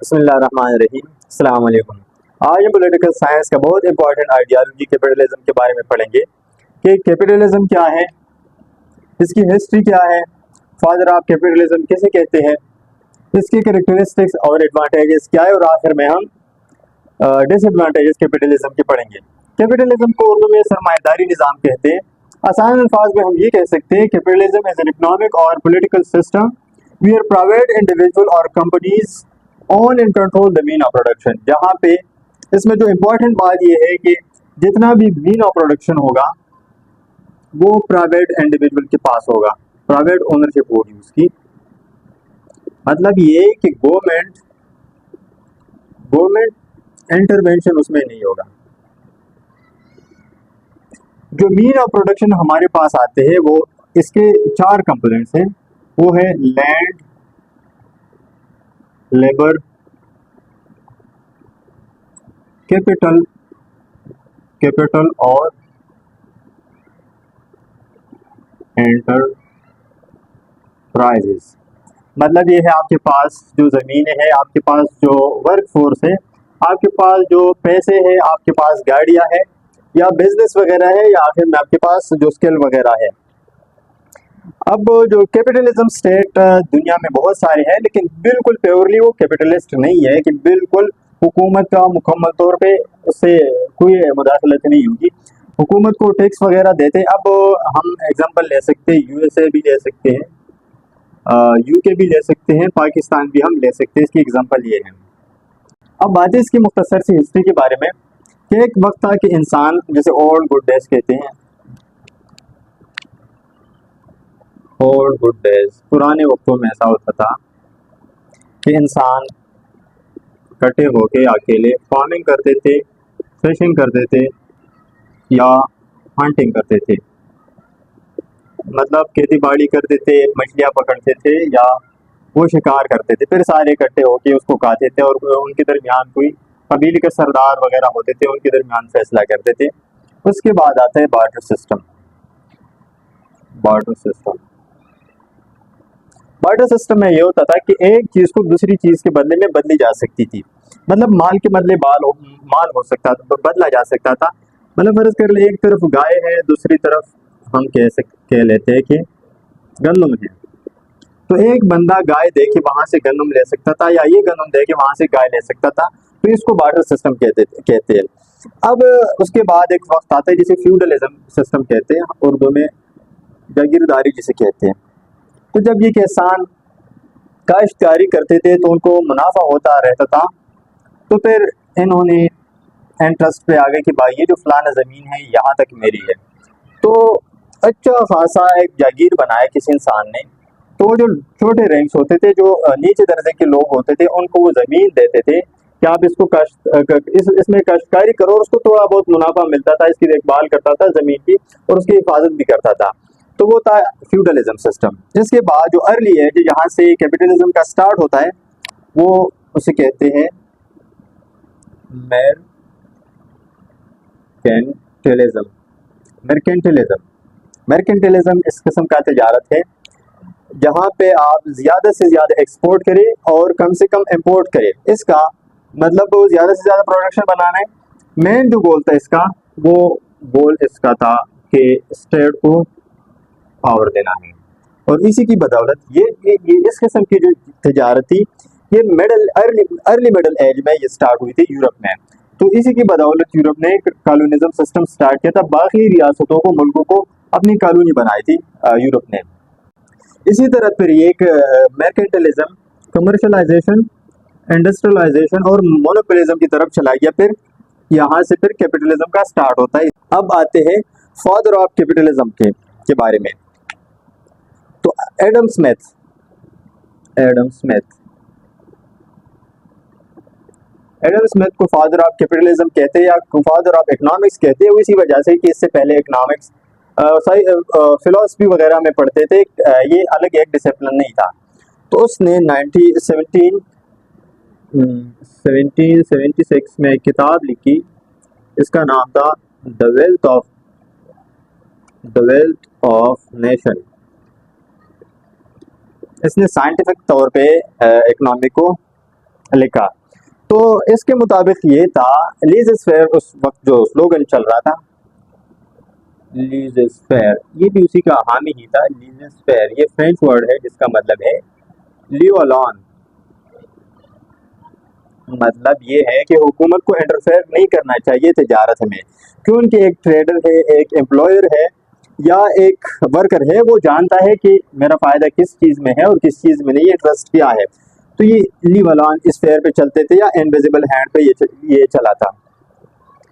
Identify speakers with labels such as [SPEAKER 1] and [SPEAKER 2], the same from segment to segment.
[SPEAKER 1] बिस्मिल्लाहिर्रहमानिर्रहीम। अस्सलाम वालेकुम। आज हम पॉलिटिकल साइंस का बहुत इंपॉर्टेंट आइडियोलॉजी कैपिटलिज्म के बारे में पढ़ेंगे कि कैपिटलिज्म क्या है, इसकी हिस्ट्री क्या है, फादर ऑफ कैपिटलिज्म किसे कहते हैं, इसकी कैरेक्टरिस्टिक्स और एडवांटेजेस क्या है, और आखिर में हम डिसएडवांटेजेस कैपिटलिज्म के पढ़ेंगे। कैपिटलिज्म को उर्दू में सरमायादारी निज़ाम कहते हैं। आसान अल्फाज में हम ये कह सकते हैं कैपिटलिज्म इज एन इकोनॉमिक और political system where private individual और companies own and control the mean of production. जहाँ पे इसमें जो इम्पोर्टेंट बात यह है कि जितना भी मीन ऑफ प्रोडक्शन होगा वो प्राइवेट इंडिविजुअल के पास होगा, प्राइवेट ओनरशिप होगी उसकी। मतलब ये कि गवर्नमेंट इंटरवेंशन उसमें नहीं होगा। जो मीन ऑफ प्रोडक्शन हमारे पास आते हैं वो इसके 4 कंपोनेंट्स हैं। वो है लैंड, लेबर, कैपिटल और एंटरप्राइजेस। मतलब ये है आपके पास जो ज़मीनें हैं, आपके पास जो वर्क फोर्स है, आपके पास जो पैसे हैं, आपके पास गाड़ियां हैं या बिजनेस वगैरह है, या आखिर में आपके पास जो स्किल वगैरह है। अब जो कैपिटलिज्म स्टेट दुनिया में बहुत सारे हैं, लेकिन बिल्कुल प्योरली वो कैपिटलिस्ट नहीं है कि बिल्कुल हुकूमत का मुकम्मल तौर पे उससे कोई मुदाखलत नहीं होगी। हुकूमत को टैक्स वगैरह देते हैं। अब हम एग्जांपल ले सकते हैं, यूएसए भी ले सकते हैं, यूके भी ले सकते हैं, पाकिस्तान भी हम ले सकते हैं। इसकी एग्जांपल ये है। अब बात है इसकी मुख्तसर सी हिस्ट्री के बारे में कि एक वक्त था कि इंसान, जैसे ओल्ड गुड डेज कहते हैं, ओल्ड गुड डेज, पुराने वक्तों में ऐसा होता था कि इंसान इकट्ठे होके अकेले फार्मिंग करते थे, फिशिंग करते थे या हंटिंग करते थे। मतलब खेती बाड़ी करते थे, मछलियाँ पकड़ते थे या वो शिकार करते थे, फिर सारे इकट्ठे होके उसको खाते थे। और उनके दरमियान कोई कबीले के सरदार वगैरह होते थे, उनके दरमियान फैसला करते थे। उसके बाद आता है barter system. Barter system barter system में ये होता था कि एक चीज को दूसरी चीज के बदले में बदली जा सकती थी। मतलब माल के बदले माल हो सकता था, बदला जा सकता था। मतलब फर्ज कर ले एक तरफ गाय है, दूसरी तरफ हम कह लेते हैं कि गंदम है। तो एक बंदा गाय दे के वहां से गंदम ले सकता था, या ये गंदम दे के वहां से गाय ले सकता था। तो इसको बार्टर सिस्टम कहते हैं। अब उसके बाद एक वक्त आता है जिसे फ्यूडलिज्म सिस्टम कहते हैं, उर्दू में जागीरदारी जिसे कहते हैं। तो जब ये किसान काश्तकारी करते थे तो उनको मुनाफा होता रहता था, तो फिर इन्होंने इंटरेस्ट पे आ गए कि भाई ये जो फलाना ज़मीन है यहाँ तक मेरी है। तो अच्छा खासा एक जागीर बनाया किसी इंसान ने। तो जो छोटे रैंक्स होते थे, जो नीचे दर्जे के लोग होते थे, उनको वो ज़मीन देते थे कि आप इसको इसमें काश्तकारी करो, और उसको थोड़ा बहुत मुनाफा मिलता था, इसकी देखभाल करता था ज़मीन की और उसकी हिफाजत भी करता था। तो वो था फ्यूडलिज्म सिस्टम। इसके बाद जो अर्ली है, जो यहाँ से कैपिटलिज्म का स्टार्ट होता है, वो उसे कहते हैं मर्केंटिलिज्म। मर्केंटिलिज्म मर्केंटिलिज्म इस किस्म का तजारत है जहाँ पे आप ज़्यादा से ज़्यादा एक्सपोर्ट करें और कम से कम इंपोर्ट करें। इसका मतलब वो ज़्यादा से ज़्यादा प्रोडक्शन बनाना है। मेन जो गोल था इसका, वो गोल इसका था कि स्टेट को पावर देना है। और इसी की बदौलत ये इस किस्म की जो तजारत थी, ये अर्ली मिडल एज में ये स्टार्ट हुई थी यूरोप में। तो इसी की बदौलत यूरोप ने कॉलोनिज्म सिस्टम स्टार्ट किया था, बाकी रियासतों को, मुल्कों को अपनी कॉलोनी बनाई थी यूरोप ने। इसी तरह फिर ये एक मर्केंटिलिज्म कमर्शलाइजेशन, इंडस्ट्रियलाइजेशन और मोनोपोलिज्म की तरफ चला गया। फिर यहाँ से फिर कैपिटलिज्म का स्टार्ट होता है। अब आते हैं फादर ऑफ कैपिटलिज्म के बारे में। तो एडम स्मिथ को फादर ऑफ कैपिटलिज्म कहते हैं या फादर ऑफ इकोनॉमिक्स कहते हैं। इसी वजह से कि इससे पहले इकोनॉमिक्स फिलोसफी वगैरह में पढ़ते थे, ये अलग एक डिसिप्लिन नहीं था। तो उसने 1776 में एक किताब लिखी, इसका नाम था द वेल्थ ऑफ नेशन। इसने साइंटिफिक तौर पे इकोनॉमी को लिखा। तो इसके मुताबिक ये था, लीज़-फेयर उस वक्त जो स्लोगन चल रहा था, लीज़-फेयर, ये भी उसी का हामी ही था। लीज़-फेयर ये फ्रेंच वर्ड है जिसका मतलब है लीव अलोन। मतलब ये है कि हुकूमत को इंटरफेयर नहीं करना चाहिए तजारत में, क्योंकि एक ट्रेडर है, एक एम्प्लॉयर है या एक वर्कर है, वो जानता है कि मेरा फ़ायदा किस चीज़ में है और किस चीज़ में नहीं, ये ट्रस्ट क्या है। तो ये लीव अलोन इस फेयर पे चलते थे या इनविजिबल हैंड पे ये चला था।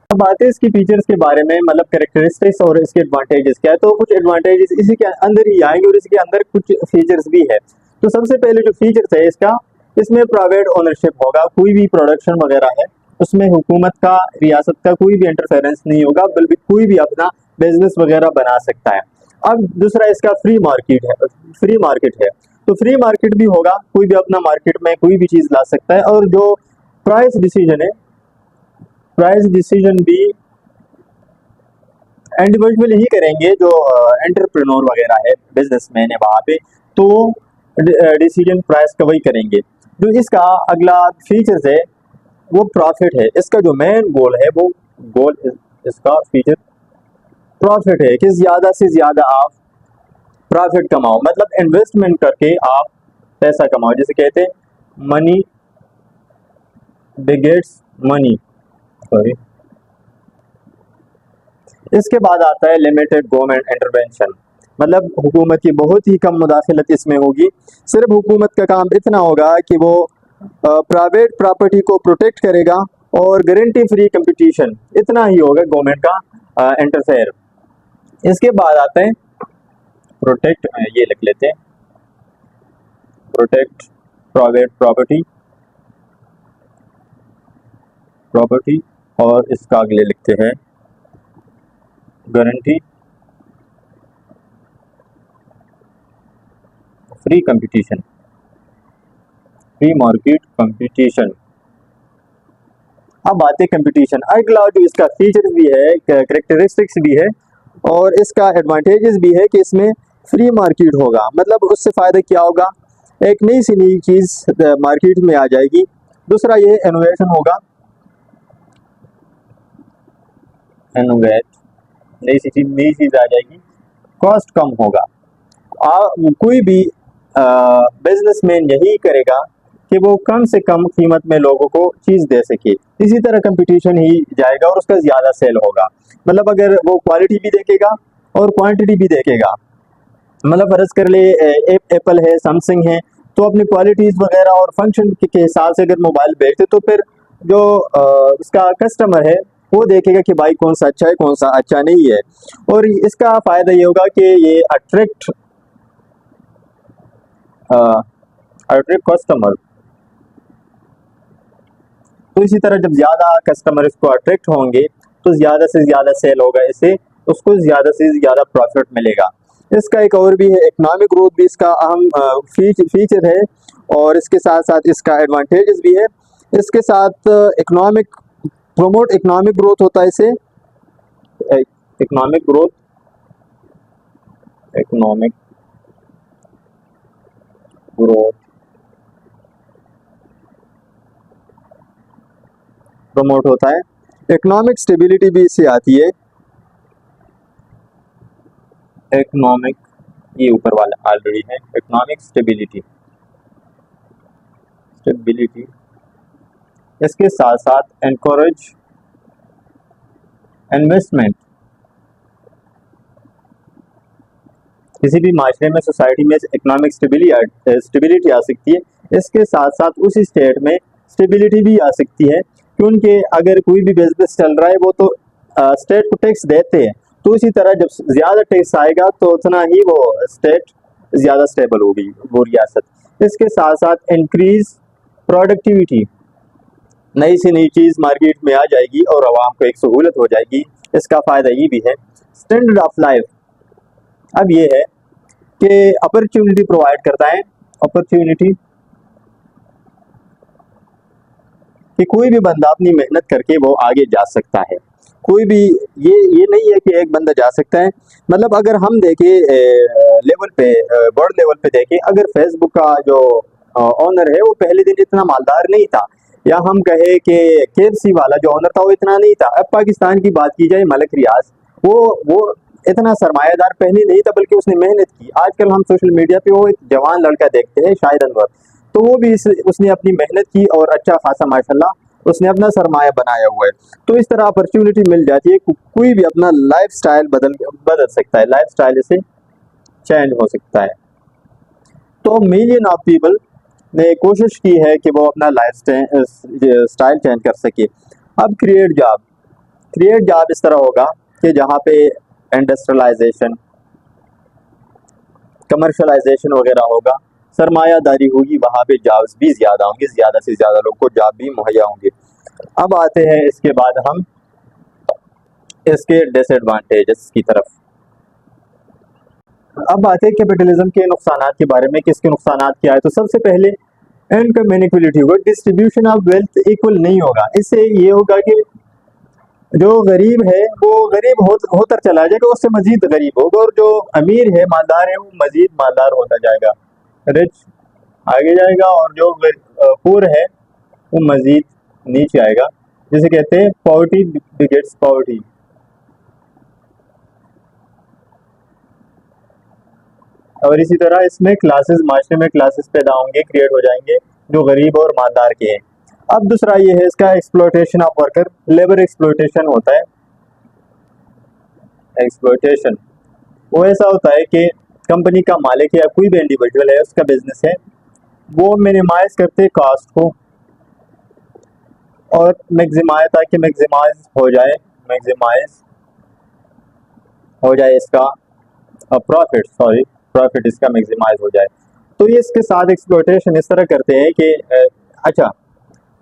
[SPEAKER 1] अब बात है इसकी फीचर्स के बारे में, मतलब कैरेक्टरिस्टिक्स और इसके एडवांटेजेस क्या है। तो कुछ एडवांटेजेस इसी के अंदर ही आएंगे और इसके अंदर कुछ फीचर्स भी है। तो सबसे पहले जो फीचर्स है इसका, इसमें प्राइवेट ओनरशिप होगा। कोई भी प्रोडक्शन वगैरह है उसमें हुकूमत का, रियासत का कोई भी इंटरफेरेंस नहीं होगा, बल्कि कोई भी अपना बिजनेस वगैरह बना सकता है। अब दूसरा इसका फ्री मार्केट है, फ्री मार्केट है। तो फ्री मार्केट भी होगा, कोई भी अपना मार्केट में कोई भी चीज़ ला सकता है। और जो प्राइस डिसीजन है, प्राइस डिसीजन भी इंडिविजुअल ही करेंगे, जो एंटरप्रेन्योर वगैरह है, बिजनेसमैन है वहाँ पे, तो डिसीजन प्राइस का वही करेंगे। जो इसका अगला फीचर्स है वो प्रॉफिट है। इसका जो मेन गोल है वो गोल इसका फीचर प्रॉफिट है कि ज़्यादा से ज़्यादा आप प्रॉफिट कमाओ, मतलब इन्वेस्टमेंट करके आप पैसा कमाओ। जैसे कहते हैं मनी बिगेट्स मनी, सॉरी। इसके बाद आता है लिमिटेड गवर्नमेंट इंटरवेंशन, मतलब हुकूमत की बहुत ही कम मुदाखलत इसमें होगी। सिर्फ हुकूमत का काम इतना होगा कि वो प्राइवेट प्रॉपर्टी को प्रोटेक्ट करेगा और गारंटी फ्री कंपटीशन, इतना ही होगा गवर्नमेंट का इंटरफेयर। इसके बाद आते हैं प्रोटेक्ट, ये लिख लेते हैं, प्रोटेक्ट प्राइवेट प्रॉपर्टी, प्रॉपर्टी, और इसका अगले लिखते हैं guarantee free competition, free market competition. अब बात है कंपटीशन। अगला जो इसका फीचर भी है, कैरेक्टरिस्टिक्स भी है और इसका एडवांटेजेस भी है कि इसमें फ्री मार्केट होगा। मतलब उससे फ़ायदा क्या होगा, एक नई सी नई चीज़ मार्केट में आ जाएगी। दूसरा ये इनोवेशन होगा, इनोवेट, नई चीज़ आ जाएगी। कॉस्ट कम होगा। कोई भी बिजनेसमैन यही करेगा कि वो कम से कम कीमत में लोगों को चीज़ दे सके। इसी तरह कंपटीशन ही जाएगा और उसका ज़्यादा सेल होगा। मतलब अगर वो क्वालिटी भी देखेगा और क्वांटिटी भी देखेगा, मतलब फर्ज कर ले एप्पल है, सैमसंग है, तो अपनी क्वालिटीज़ वगैरह और फंक्शन के हिसाब से अगर मोबाइल बेचते तो फिर जो उसका कस्टमर है वो देखेगा कि भाई कौन सा अच्छा है कौन सा अच्छा नहीं है। और इसका फ़ायदा ये होगा कि ये अट्रैक्ट कस्टमर। तो इसी तरह जब ज़्यादा कस्टमर इसको अट्रैक्ट होंगे तो ज़्यादा से ज़्यादा सेल होगा, इससे उसको ज़्यादा से ज़्यादा प्रॉफिट मिलेगा। इसका एक और भी है, इकोनॉमिक ग्रोथ भी इसका अहम फीचर है और इसके साथ साथ इसका एडवांटेजेस भी है। इसके साथ इकोनॉमिक प्रमोट इकोनॉमिक ग्रोथ होता है, इसे economic growth, economic growth promote होता है। इकोनॉमिक स्टेबिलिटी भी इससे आती है, इकोनॉमिक, ये ऊपर वाला ऑलरेडी है, इकोनॉमिक स्टेबिलिटी, स्टेबिलिटी। इसके साथ साथ एनकरेज इन्वेस्टमेंट, किसी भी माशरे में, सोसाइटी में इकोनॉमिक स्टेबिलिटी आ सकती है। इसके साथ साथ उसी स्टेट में स्टेबिलिटी भी आ सकती है, क्योंकि अगर कोई भी बिजनेस चल रहा है वो तो स्टेट को टैक्स देते हैं, तो इसी तरह जब ज़्यादा टैक्स आएगा तो उतना ही वो स्टेट ज़्यादा स्टेबल होगी, वो रियासत। इसके साथ साथ इंक्रीज प्रोडक्टिविटी, नई से नई चीज़ मार्केट में आ जाएगी और आवाम को एक सहूलत हो जाएगी। इसका फ़ायदा ये भी है। स्टैंडर्ड ऑफ लाइफ, अब ये है कि अपॉर्चुनिटी प्रोवाइड करता है, अपॉर्चुनिटी कि कोई भी बंदा अपनी मेहनत करके वो आगे जा सकता है। कोई भी ये नहीं है कि एक बंदा जा सकता है। मतलब अगर हम देखें लेवल पे, वर्ल्ड लेवल पे देखें, अगर फेसबुक का जो ओनर है वो पहले दिन इतना मालदार नहीं था, या हम कहे कि KFC वाला जो ओनर था वो इतना नहीं था। अब पाकिस्तान की बात की जाए, मलिक रियाज वो इतना सरमायादार पहले नहीं था, बल्कि उसने मेहनत की। आजकल हम सोशल मीडिया पे वो एक जवान लड़का देखते हैं शाहिद अनवर, तो वो भी उसने अपनी मेहनत की और अच्छा खासा माशाल्लाह उसने अपना सरमाया बनाया हुआ है। तो इस तरह अपॉर्चुनिटी मिल जाती है, कोई भी अपना लाइफ स्टाइल बदल सकता है, लाइफ स्टाइल से चेंज हो सकता है। तो मिलियन ऑफ पीपल ने कोशिश की है कि वो अपना लाइफ स्टाइल चेंज कर सके। अब क्रिएट जॉब इस तरह होगा कि जहाँ पे इंडस्ट्रियलाइजेशन, कमर्शलाइजेशन वगैरह होगा, सरमायादारी होगी, वहाँ पे जॉब्स भी ज़्यादा होंगी, ज़्यादा से ज़्यादा लोग को जॉब भी मुहैया होंगे। अब आते हैं इसके बाद हम इसके डिसएडवांटेजेस की तरफ। अब बात है कैपिटलिज्म के नुकसानात के बारे में, किसके नुकसानात क्या है। तो सबसे पहले इनकम इनइक्वलिटी होगा, डिस्ट्रीब्यूशन ऑफ वेल्थ इक्वल नहीं होगा। इससे ये होगा कि जो गरीब है वो गरीब होता चला जाएगा, उससे मजीद गरीब होगा, और जो अमीर है, मालदार है, वो मजीद मालदार होता जाएगा, रिच आगे जाएगा, और जो पुअर है वो मजीद नीचे आएगा। जिसे कहते हैं पॉवर्टी बिगेट्स पॉवर्टी। और इसी तरह इसमें क्लासेस, माशरे में क्लासेस पैदा होंगे, क्रिएट हो जाएंगे, जो गरीब और मालदार के हैं। अब दूसरा ये है इसका exploitation of worker, labour exploitation होता है। एक्सप्लॉयटेशन वो ऐसा होता है कि कंपनी का मालिक या कोई भी इंडिविजुअल है, उसका बिजनेस है, वो मिनिमाइज करते कॉस्ट को और ताकि मैक्सिमाइज हो जाए इसका प्रॉफिट इसका मैक्सिमाइज हो जाए। तो ये इसके साथ एक्सप्लॉयटेशन इस तरह करते हैं कि अच्छा,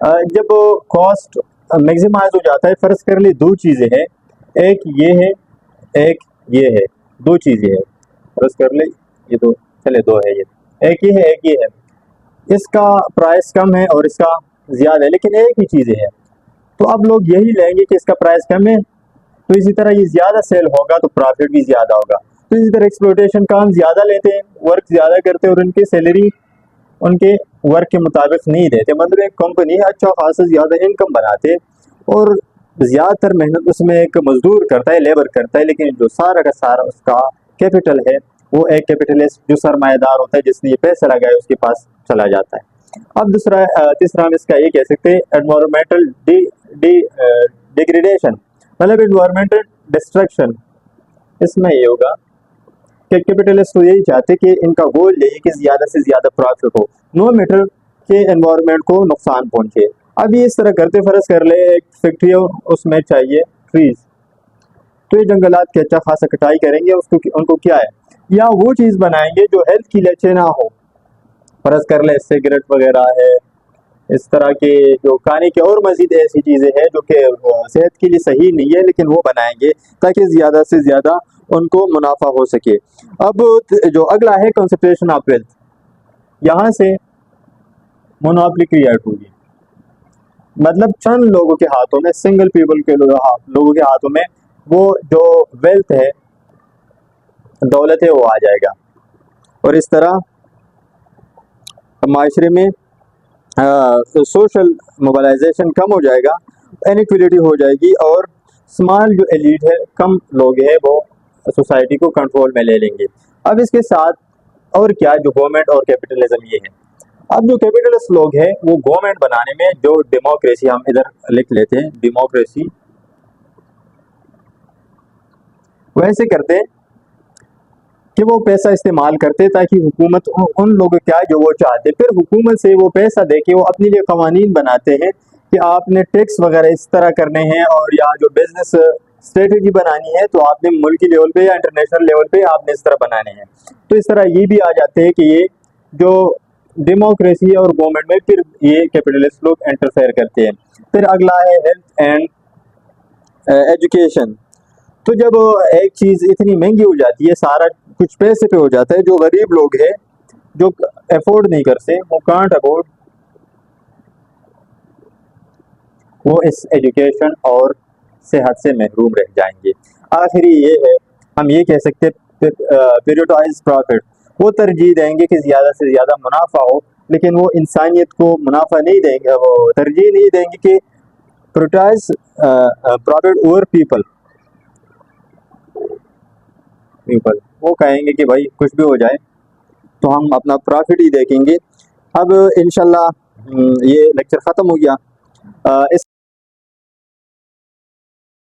[SPEAKER 1] जब कॉस्ट मैक्सिमाइज हो जाता है, फर्ज कर ले दो चीज़ें हैं, एक ये है, एक ये है, दो चीज़ें हैं, फर्ज कर ले ये दो, चले दो है, ये एक ये है, एक ये है, इसका प्राइस कम है और इसका ज़्यादा है, लेकिन एक ही चीज़ें हैं। तो अब लोग यही लेंगे कि इसका प्राइस कम है, तो इसी तरह ये ज़्यादा सेल होगा तो प्रॉफिट भी ज़्यादा होगा। तो इसी तरह एक्सप्लॉयटेशन काम ज़्यादा लेते हैं, वर्क ज़्यादा करते हैं, और उनकी सैलरी उनके वर्क के मुताबिक नहीं देते। मतलब एक कंपनी अच्छा खासा ज़्यादा इनकम बनाते और ज़्यादातर मेहनत उसमें एक मजदूर करता है, लेबर करता है, लेकिन जो सारा का सारा उसका कैपिटल है वो एक कैपिटलिस्ट जो सरमायादार होता है, जिसने ये पैसा लगाया, उसके पास चला जाता है। अब तीसरा हम इसका ये कह सकते हैं एनवायरमेंटल डिग्रेडेशन, मतलब एनवायरमेंटल डिस्ट्रक्शन। इसमें ये होगा कि कैपिटलिस्ट तो यही चाहते कि इनका गोल यही कि ज़्यादा से ज़्यादा प्रॉफिट हो, नो मैटर के एनवायरनमेंट को नुकसान पहुंचे। अब ये इस तरह करते, फर्ज कर ले एक फैक्ट्री है, उसमें चाहिए ट्रीज, तो ये जंगलात की अच्छा खासा कटाई करेंगे, उसको उनको क्या है, या वो चीज़ बनाएंगे जो हेल्थ के लिए अच्छे ना हो। फर्ज कर ले सिगरेट वगैरह है, इस तरह के जो खाने की और मजीद ऐसी चीज़ें हैं जो कि सेहत के लिए सही नहीं है, लेकिन वो बनाएंगे ताकि ज़्यादा से ज़्यादा उनको मुनाफा हो सके। अब जो अगला है कंसंट्रेशन ऑफ वेल्थ, यहाँ से मोनोपोली क्रिएट होगी, मतलब चंद लोगों के हाथों में, सिंगल पीपल के लोगों के हाथों में वो जो वेल्थ है, दौलत है, वो आ जाएगा। और इस तरह माशरे में सोशल मोबालाइजेशन कम हो जाएगा, इनइक्वलिटी हो जाएगी, और स्मॉल जो एलीट है, कम लोग हैं, वो सोसाइटी को कंट्रोल में ले लेंगे। अब इसके साथ और क्या, जो गवर्नमेंट और कैपिटलिज्म ये है। अब जो कैपिटलिस्ट लोग हैं वो गवर्नमेंट बनाने में जो डेमोक्रेसी, हम इधर लिख लेते हैं डेमोक्रेसी, वैसे करते हैं कि वो पैसा इस्तेमाल करते ताकि हुकूमत उन लोगों क्या जो वो चाहते, फिर हुकूमत से वो पैसा दे के वो अपने लिए कवानीन बनाते हैं कि आपने टैक्स वगैरह इस तरह करने हैं, और या जो बिजनेस स्ट्रेटेजी बनानी है तो आपने मुल्की लेवल पे या इंटरनेशनल लेवल पे आपने इस तरह बनाने हैं। तो इस तरह ये भी आ जाते हैं कि ये जो डेमोक्रेसी है और गवर्नमेंट में फिर ये कैपिटलिस्ट लोग इंटरफेयर करते हैं। फिर अगला है हेल्थ एंड एजुकेशन। तो जब एक चीज़ इतनी महंगी हो जाती है, सारा कुछ पैसे पे हो जाता है, जो गरीब लोग हैं जो अफोर्ड नहीं करते, वो कांट अफोर्ड, वो इस एजुकेशन और सेहत से महरूम रह जाएंगे। आखिरी ये है, हम ये कह सकते हैं पीरियडाइज प्रॉफिट, वो तरजीह देंगे कि ज़्यादा से ज़्यादा मुनाफा हो, लेकिन वो इंसानियत को मुनाफा नहीं देंगे, वो तरजीह नहीं देंगे कि प्रोटाइज प्रॉफिट ओवर पीपल। वो कहेंगे कि भाई कुछ भी हो जाए तो हम अपना प्रॉफिट ही देखेंगे। अब इंशाल्लाह ये लेक्चर ख़त्म हो गया। इस